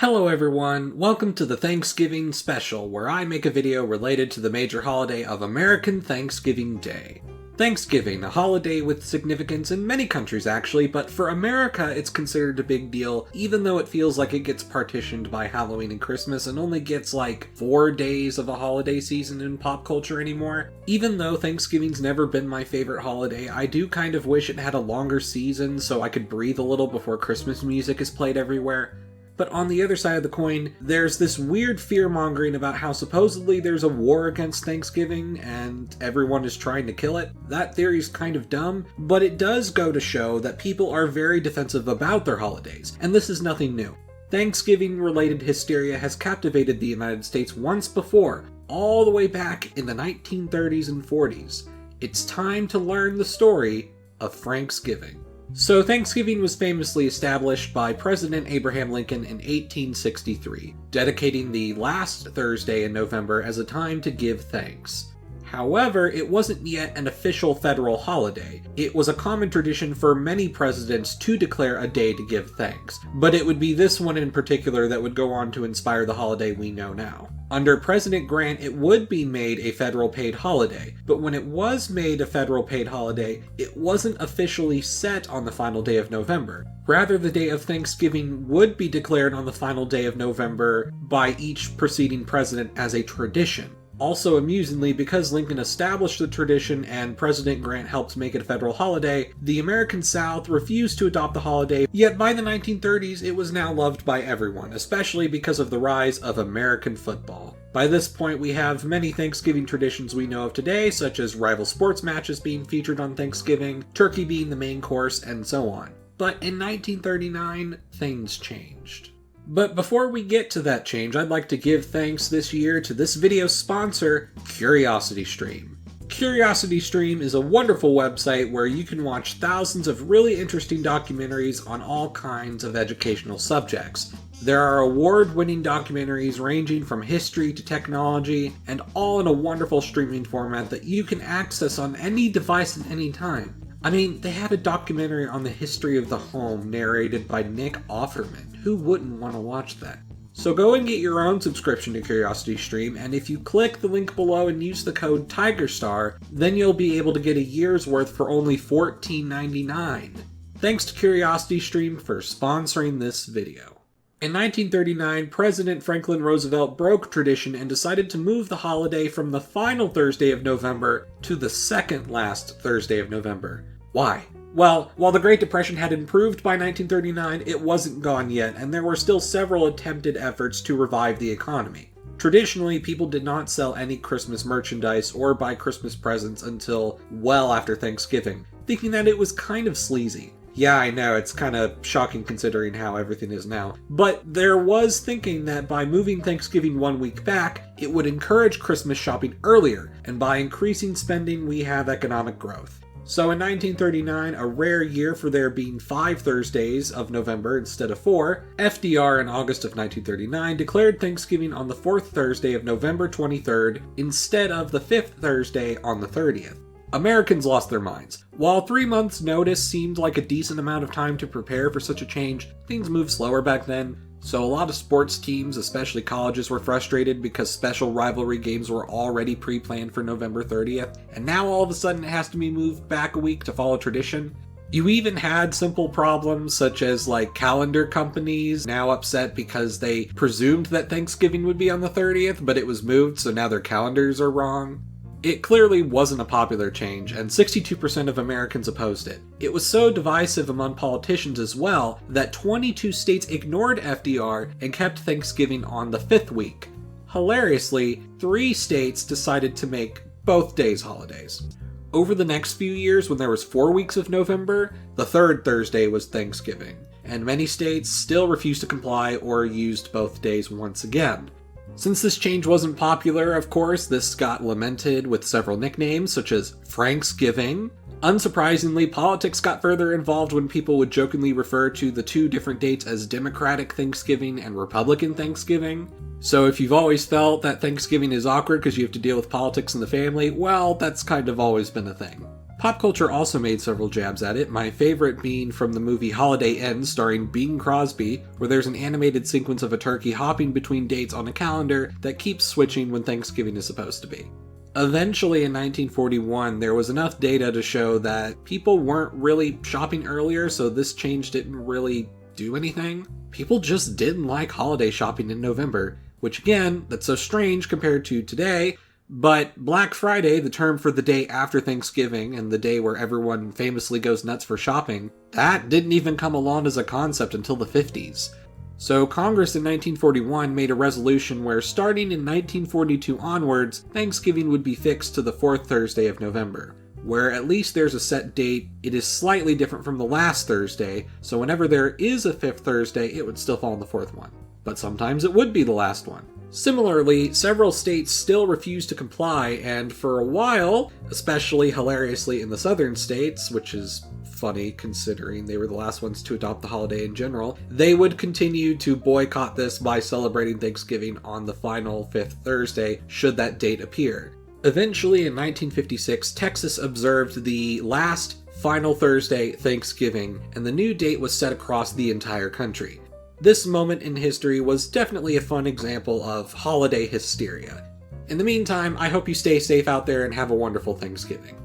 Hello everyone, welcome to the Thanksgiving special, where I make a video related to the major holiday of American Thanksgiving Day. Thanksgiving, a holiday with significance in many countries actually, but for America it's considered a big deal, even though it feels like it gets partitioned by Halloween and Christmas and only gets like 4 days of a holiday season in pop culture anymore. Even though Thanksgiving's never been my favorite holiday, I do kind of wish it had a longer season so I could breathe a little before Christmas music is played everywhere. But on the other side of the coin, there's this weird fear-mongering about how supposedly there's a war against Thanksgiving and everyone is trying to kill it. That theory's kind of dumb, but it does go to show that people are very defensive about their holidays, and this is nothing new. Thanksgiving-related hysteria has captivated the United States once before, all the way back in the 1930s and 40s. It's time to learn the story of Franksgiving. So Thanksgiving was famously established by President Abraham Lincoln in 1863, dedicating the last Thursday in November as a time to give thanks. However, it wasn't yet an official federal holiday. It was a common tradition for many presidents to declare a day to give thanks, but it would be this one in particular that would go on to inspire the holiday we know now. Under President Grant, it would be made a federal paid holiday, but when it was made a federal paid holiday, it wasn't officially set on the final day of November. Rather, the day of Thanksgiving would be declared on the final day of November by each preceding president as a tradition. Also, amusingly, because Lincoln established the tradition and President Grant helped make it a federal holiday, the American South refused to adopt the holiday, yet by the 1930s it was now loved by everyone, especially because of the rise of American football. By this point, we have many Thanksgiving traditions we know of today, such as rival sports matches being featured on Thanksgiving, turkey being the main course, and so on. But in 1939, things changed. But before we get to that change, I'd like to give thanks this year to this video's sponsor, CuriosityStream. CuriosityStream is a wonderful website where you can watch thousands of really interesting documentaries on all kinds of educational subjects. There are award-winning documentaries ranging from history to technology, and all in a wonderful streaming format that you can access on any device at any time. I mean, they have a documentary on the history of the home narrated by Nick Offerman. Who wouldn't want to watch that? So go and get your own subscription to CuriosityStream, and if you click the link below and use the code Tigerstar, then you'll be able to get a year's worth for only $14.99. Thanks to CuriosityStream for sponsoring this video. In 1939, President Franklin Roosevelt broke tradition and decided to move the holiday from the final Thursday of November to the second last Thursday of November. Why? Well, while the Great Depression had improved by 1939, it wasn't gone yet, and there were still several attempted efforts to revive the economy. Traditionally, people did not sell any Christmas merchandise or buy Christmas presents until well after Thanksgiving, thinking that it was kind of sleazy. Yeah, I know, it's kind of shocking considering how everything is now. But there was thinking that by moving Thanksgiving 1 week back, it would encourage Christmas shopping earlier, and by increasing spending, we have economic growth. So in 1939, a rare year for there being 5 Thursdays of November instead of 4, FDR in August of 1939 declared Thanksgiving on the 4th Thursday of November 23rd instead of the 5th Thursday on the 30th. Americans lost their minds. While 3 months' notice seemed like a decent amount of time to prepare for such a change, things moved slower back then. So a lot of sports teams, especially colleges, were frustrated because special rivalry games were already pre-planned for November 30th, and now all of a sudden it has to be moved back a week to follow tradition. You even had simple problems such as calendar companies now upset because they presumed that Thanksgiving would be on the 30th, but it was moved, so now their calendars are wrong. It clearly wasn't a popular change, and 62% of Americans opposed it. It was so divisive among politicians as well that 22 states ignored FDR and kept Thanksgiving on the 5th week. Hilariously, 3 states decided to make both days holidays. Over the next few years, when there was 4 weeks of November, the 3rd Thursday was Thanksgiving, and many states still refused to comply or used both days once again. Since this change wasn't popular, of course, this got lamented with several nicknames, such as Franksgiving. Unsurprisingly, politics got further involved when people would jokingly refer to the 2 different dates as Democratic Thanksgiving and Republican Thanksgiving. So if you've always felt that Thanksgiving is awkward because you have to deal with politics in the family, well, that's kind of always been a thing. Pop culture also made several jabs at it, my favorite being from the movie Holiday Ends starring Bing Crosby, where there's an animated sequence of a turkey hopping between dates on a calendar that keeps switching when Thanksgiving is supposed to be. Eventually, in 1941, there was enough data to show that people weren't really shopping earlier, so this change didn't really do anything. People just didn't like holiday shopping in November, which again, that's so strange compared to today. But Black Friday, the term for the day after Thanksgiving and the day where everyone famously goes nuts for shopping, that didn't even come along as a concept until the 50s. So Congress in 1941 made a resolution where starting in 1942 onwards, Thanksgiving would be fixed to the fourth Thursday of November. Where at least there's a set date, it is slightly different from the last Thursday, so whenever there is a fifth Thursday, it would still fall on the fourth one. But sometimes it would be the last one. Similarly, several states still refused to comply, and for a while, especially hilariously in the southern states, which is funny considering they were the last ones to adopt the holiday in general, they would continue to boycott this by celebrating Thanksgiving on the final fifth Thursday, should that date appear. Eventually, in 1956, Texas observed the last final Thursday Thanksgiving, and the new date was set across the entire country. This moment in history was definitely a fun example of holiday hysteria. In the meantime, I hope you stay safe out there and have a wonderful Thanksgiving.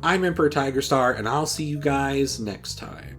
I'm Emperor Tigerstar, and I'll see you guys next time.